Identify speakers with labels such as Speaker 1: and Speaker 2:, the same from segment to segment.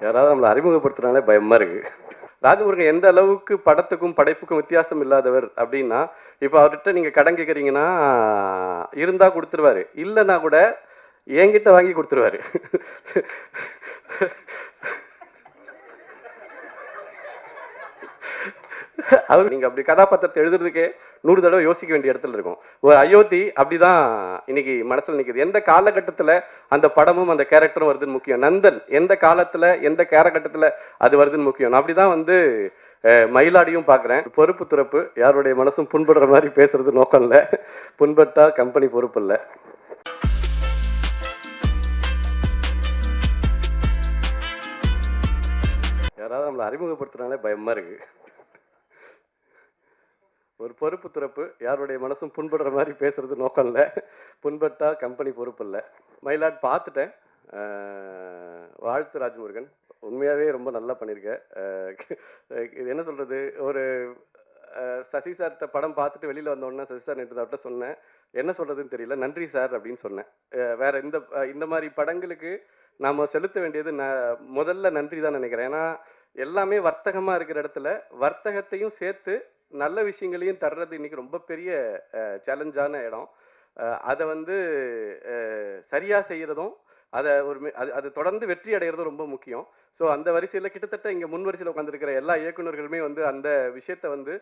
Speaker 1: யாராவது நம்மளை அறிமுகப்படுத்துனாலே பயமா இருக்கு. ராஜமுருகன் எந்த அளவுக்கு படத்துக்கும் படைப்புக்கும் வித்தியாசம் இல்லாதவர் அப்படின்னா, இப்போ அவர்கிட்ட நீங்க கடன் கேட்குறீங்கன்னா, இருந்தா குடுத்துருவாரு. இல்லன்னா கூட என்கிட்ட வாங்கி குடுத்துருவாரு. அவரு நீங்க அப்படி கதாபாத்திரத்தை எழுதுறதுக்கே 100 தடவை யோசிக்க வேண்டிய இடத்துல இருக்கும். ஒரு அயோத்தி அப்படிதான் இன்னைக்கு மனசுல நிக்குது. எந்த காலகட்டத்துல அந்த படமும் அந்த கேரக்டரும் வருதுன்னு முக்கியம். நந்தன் எந்த காலத்துல எந்த காலகட்டத்துல அது வருதுன்னு முக்கியம். நான் அப்படிதான் வந்து மயிலாடியும் பார்க்குறேன். பொறுப்பு துறப்பு யாருடைய மனசும் புண்படுற மாதிரி பேசுறது நோக்கம் இல்லை. புண்பட்டா கம்பெனி பொறுப்பு இல்லை. யாராவது நம்மளை அறிமுகப்படுத்துனாலே பயமா இருக்கு. ஒரு பொறுப்பு துறப்பு யாருடைய மனசும் புண்படுற மாதிரி பேசுறது நோக்கம் இல்லை. புண்பட்டா கம்பெனி பொறுப்பு இல்லை. மயிலாட் பார்த்துட்டேன். வாழ்த்து ராஜமுருகன், உண்மையாகவே ரொம்ப நல்லா பண்ணியிருக்க. இது என்ன சொல்கிறது, ஒரு சசி சார்கிட்ட படம் பார்த்துட்டு வெளியில் வந்தோடனே சசி சார் நேற்று அவர்கிட்ட சொன்னேன், என்ன சொல்கிறதுன்னு தெரியல, நன்றி சார் அப்படின்னு சொன்னேன். வேற இந்த மாதிரி படங்களுக்கு நாம் செலுத்த வேண்டியது முதல்ல நன்றி தான் நினைக்கிறேன். ஏன்னா எல்லாமே வர்த்தகமாக இருக்கிற இடத்துல வர்த்தகத்தையும் சேர்த்து நல்ல விஷயங்களையும் தர்றது இன்னைக்கு ரொம்ப பெரிய சேலஞ்சான இடம். அதை வந்து சரியாக செய்கிறதும் அதை அது தொடர்ந்து வெற்றி அடைகிறதும் ரொம்ப முக்கியம். ஸோ அந்த வரிசையில் கிட்டத்தட்ட இங்கே முன் வரிசையில் உட்காந்துருக்கிற எல்லா இயக்குநர்களுமே வந்து அந்த விஷயத்தை வந்து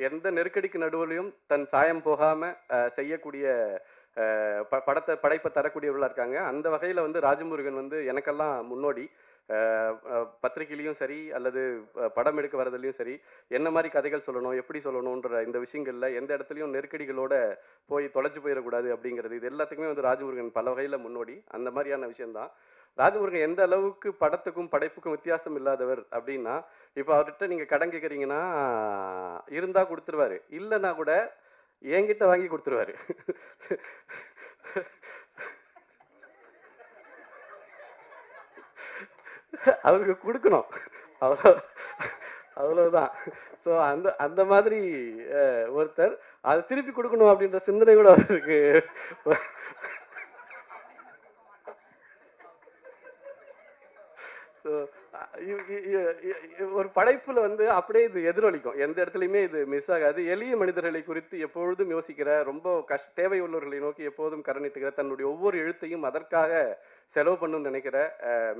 Speaker 1: எந்த நெருக்கடிக்கு நடுவுலையும் தன் சாயம் போகாமல் செய்யக்கூடிய படைப்பை தரக்கூடியவர்களாக இருக்காங்க. அந்த வகையில் வந்து ராஜமுருகன் வந்து எனக்கெல்லாம் முன்னோடி. பத்திரிகையிலையும் சரி அல்லது படம் எடுக்க வரதுலையும் சரி, என்ன மாதிரி கதைகள் சொல்லணும், எப்படி சொல்லணுன்ற இந்த விஷயங்களில் எந்த இடத்துலையும் நெருக்கடிகளோட போய் தொலைச்சு போயிடக்கூடாது அப்படிங்கிறது, இது எல்லாத்துக்குமே வந்து ராஜமுருகன் பல வகையில் முன்னோடி. அந்த மாதிரியான விஷயம்தான். ராஜமுருகன் எந்த அளவுக்கு படத்துக்கும் படைப்புக்கும் வித்தியாசம் இல்லாதவர் அப்படின்னா, இப்போ அவர்கிட்ட நீங்கள் கடன் கேட்குறீங்கன்னா, இருந்தா கொடுத்துருவாரு. இல்லைன்னா கூட என்கிட்ட வாங்கி கொடுத்துருவாரு. அவருக்கு கொடுக்கணும், அவ்வளோ அவ்வளோதான். ஸோ அந்த அந்த மாதிரி ஒருத்தர் அதை திருப்பி கொடுக்கணும் அப்படின்ற சிந்தனை கூட அவருக்கு. ஸோ ஒரு படைப்புல வந்து அப்படியே இது எதிரொலிக்கும். எந்த இடத்துலையுமே இது மிஸ் ஆகாது. எளிய மனிதர்களை குறித்து எப்பொழுதும் யோசிக்கிற, ரொம்ப தேவை உள்ளவர்களை நோக்கி எப்போதும் கரணிட்டுக்கிற, தன்னுடைய ஒவ்வொரு எழுத்தையும் அதற்காக செலவு பண்ணணும்னு நினைக்கிற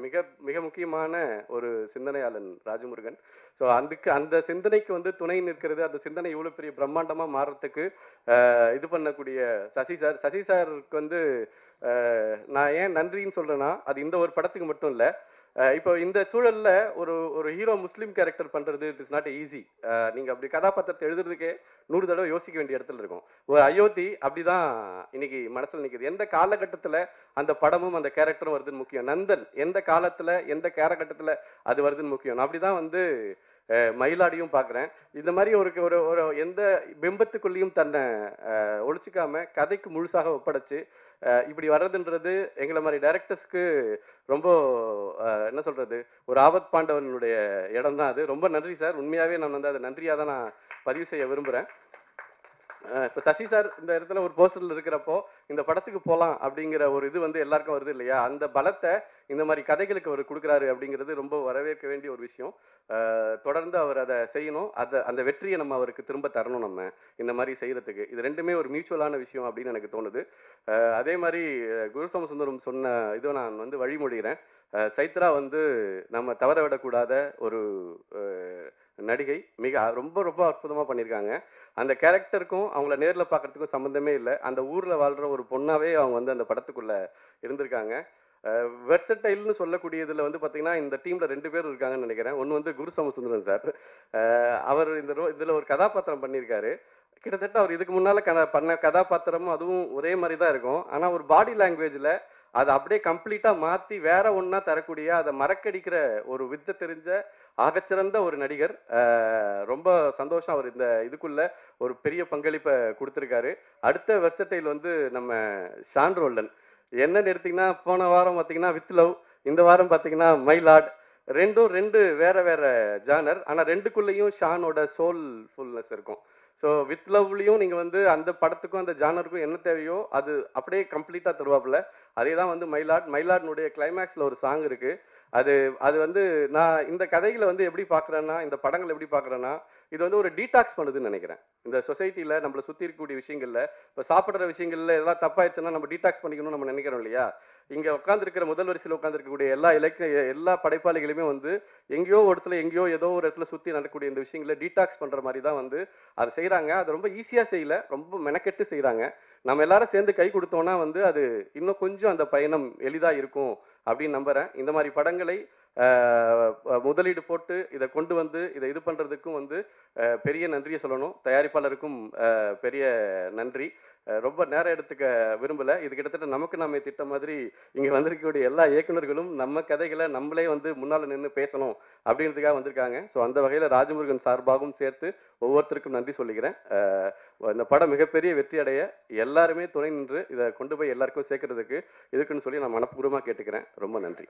Speaker 1: மிக மிக முக்கியமான ஒரு சிந்தனையாளன் ராஜமுருகன். ஸோ அந்த சிந்தனைக்கு வந்து துணை நிற்கிறது, அந்த சிந்தனை இவ்வளோ பெரிய பிரம்மாண்டமாக மாறுறதுக்கு இது பண்ணக்கூடிய சசி சாருக்கு வந்து நான் ஏன் நன்றின்னு சொல்கிறேன்னா, அது இந்த ஒரு படத்துக்கு மட்டும் இல்லை. இப்போ இந்த சூழல்ல ஒரு ஹீரோ முஸ்லீம் கேரக்டர் பண்றது இட் இஸ் நாட் ஈஸி. நீங்க அப்படி கதாபாத்திரத்தை எழுதுறதுக்கே 100 தடவை யோசிக்க வேண்டிய இடத்துல இருக்கும். ஒரு அயோத்தி அப்படிதான் இன்னைக்கு மனசுல நிக்குது. எந்த காலகட்டத்துல அந்த படமும் அந்த கேரக்டரும் வருதுன்னு முக்கியம். நந்தன் எந்த காலத்துல எந்த காலகட்டத்துல அது வருதுன்னு முக்கியம். நான் அப்படிதான் வந்து மயிலாடியும் பார்க்குறேன். இந்த மாதிரி ஒரு எந்த பிம்பத்துக்குள்ளேயும் தன்னை ஒழிச்சிக்காம கதைக்கு முழுசாக ஒப்படைச்சு இப்படி வர்றதுன்றது எங்களை மாதிரி டைரக்டர்ஸ்க்கு ரொம்ப என்ன சொல்கிறது, ஒரு ஆபத் பாண்டவனுடைய இடம் தான் அது. ரொம்ப நன்றி சார். உண்மையாகவே நான் வந்து அதை நன்றியாக தான் நான் பதிவு செய்ய விரும்புகிறேன். இப்போ சசி சார் இந்த இடத்துல ஒரு போஸ்டரில் இருக்கிறப்போ இந்த படத்துக்கு போகலாம் அப்படிங்கிற ஒரு இது வந்து எல்லாருக்கும் வருது இல்லையா, அந்த பலத்தை இந்த மாதிரி கதைகளுக்கு அவர் கொடுக்குறாரு அப்படிங்கிறது ரொம்ப வரவேற்க வேண்டிய ஒரு விஷயம். தொடர்ந்து அவர் அதை செய்யணும். அந்த வெற்றியை நம்ம அவருக்கு திரும்ப தரணும். நம்ம இந்த மாதிரி செய்கிறதுக்கு இது ரெண்டுமே ஒரு மியூச்சுவலான விஷயம் அப்படின்னு எனக்கு தோணுது. அதே மாதிரி குரு சோமசுந்தரம் சொன்ன இதை நான் வந்து வழிமொழிகிறேன். சைத்ரா வந்து நம்ம தவற விடக்கூடாத ஒரு நடிகை. ரொம்ப ரொம்ப அற்புதமாக பண்ணியிருக்காங்க. அந்த கேரக்டருக்கும் அவங்கள நேரில் பார்க்குறதுக்கும் சம்மந்தமே இல்லை. அந்த ஊரில் வாழ்கிற ஒரு பொண்ணாகவே அவங்க வந்து அந்த படத்துக்குள்ளே இருந்திருக்காங்க. வெர்சடைல்னு சொல்லக்கூடியதில் வந்து பார்த்திங்கன்னா இந்த டீமில் 2 பேர் இருக்காங்கன்னு நினைக்கிறேன். ஒன்று வந்து குரு சோமசுந்தரம் சார். அவர் இதில் ஒரு கதாபாத்திரம் பண்ணியிருக்காரு. கிட்டத்தட்ட அவர் இதுக்கு முன்னால் பண்ண கதாபாத்திரமும் அதுவும் ஒரே மாதிரி தான் இருக்கும். ஆனால் ஒரு பாடி லாங்குவேஜில் அதை அப்படியே கம்ப்ளீட்டாக மாற்றி வேற ஒன்றா தரக்கூடிய, அதை மறக்கடிக்கிற ஒரு வித்தை தெரிஞ்ச ஆகச்சிறந்த ஒரு நடிகர். ரொம்ப சந்தோஷம். அவர் இந்த இதுக்குள்ள ஒரு பெரிய பங்களிப்பை கொடுத்துருக்காரு. அடுத்த வெர்சடைல் வந்து நம்ம ஷான் ரோல்டன். என்னன்னு எடுத்திங்கன்னா, போன வாரம் பார்த்தீங்கன்னா வித் லவ், இந்த வாரம் பார்த்தீங்கன்னா மயிலாட். ரெண்டு வேற வேற ஜானர். ஆனால் ரெண்டுக்குள்ளேயும் ஷானோட சோல்ஃபுல்னஸ் இருக்கும். ஸோ வித் லவ்லையும் நீங்கள் வந்து அந்த படத்துக்கும் அந்த ஜானருக்கும் என்ன தேவையோ அது அப்படியே கம்ப்ளீட்டாக தருவாப்புல. அதே தான் வந்து மயிலாட்னுடைய கிளைமேக்ஸில் ஒரு சாங் இருக்குது. அது அது வந்து நான் இந்த கதைகளை வந்து எப்படி பார்க்குறேன்னா, இந்த படங்கள் எப்படி பார்க்குறேன்னா, இது வந்து ஒரு டீடாக்ஸ் பண்ணுதுன்னு நினைக்கிறேன். இந்த சொசைட்டியில் நம்மளை சுற்றி இருக்கக்கூடிய விஷயங்களில், இப்போ சாப்பிட்ற விஷயங்களில் எதாவது தப்பாயிடுச்சுன்னா நம்ம டீடாக்ஸ் பண்ணிக்கணும்னு நம்ம நினைக்கிறோம் இல்லையா? இங்கே உட்காந்துருக்கிற முதல் வரிசையில் உட்காந்துருக்கக்கூடிய எல்லா படைப்பாளிகளுமே வந்து எங்கேயோ ஒரு இடத்துல எங்கேயோ ஏதோ ஒரு இடத்துல சுற்றி நடக்கக்கூடிய இந்த விஷயங்களை டீடாக்ஸ் பண்ணுற மாதிரி தான் வந்து அதை செய்கிறாங்க. அது ரொம்ப ஈஸியாக செய்யல, ரொம்ப மெனக்கெட்டு செய்கிறாங்க. நம்ம எல்லாரும் சேர்ந்து கை கொடுத்தோம்னா வந்து அது இன்னும் கொஞ்சம் அந்த பயணம் எளிதாக இருக்கும் அப்படின்னு நம்புகிறேன். இந்த மாதிரி படங்களை முதலீடு போட்டு இதை கொண்டு வந்து இதை இது பண்ணுறதுக்கும் வந்து பெரிய நன்றியை சொல்லணும். தயாரிப்பாளருக்கும் பெரிய நன்றி. ரொம்ப நேரம் எடுத்துக்க விரும்பலை. இது கிட்டத்தட்ட நமக்கு நாமே திட்ட மாதிரி இங்கே வந்திருக்கக்கூடிய எல்லா இயக்குநர்களும் நம்ம கதைகளை நம்மளே வந்து முன்னால் நின்று பேசணும் அப்படின்றதுக்காக வந்திருக்காங்க. ஸோ அந்த வகையில் ராஜமுருகன் சார்பாகவும் சேர்த்து ஒவ்வொருத்தருக்கும் நன்றி சொல்லிக்கிறேன். இந்த படம் மிகப்பெரிய வெற்றி அடைய எல்லாருமே துணை நின்று இதை கொண்டு போய் எல்லாருக்கும் சேர்க்கறதுக்கு இருக்குன்னு சொல்லி நான் மனப்பூர்வமாக கேட்டுக்கிறேன். ரொம்ப நன்றி.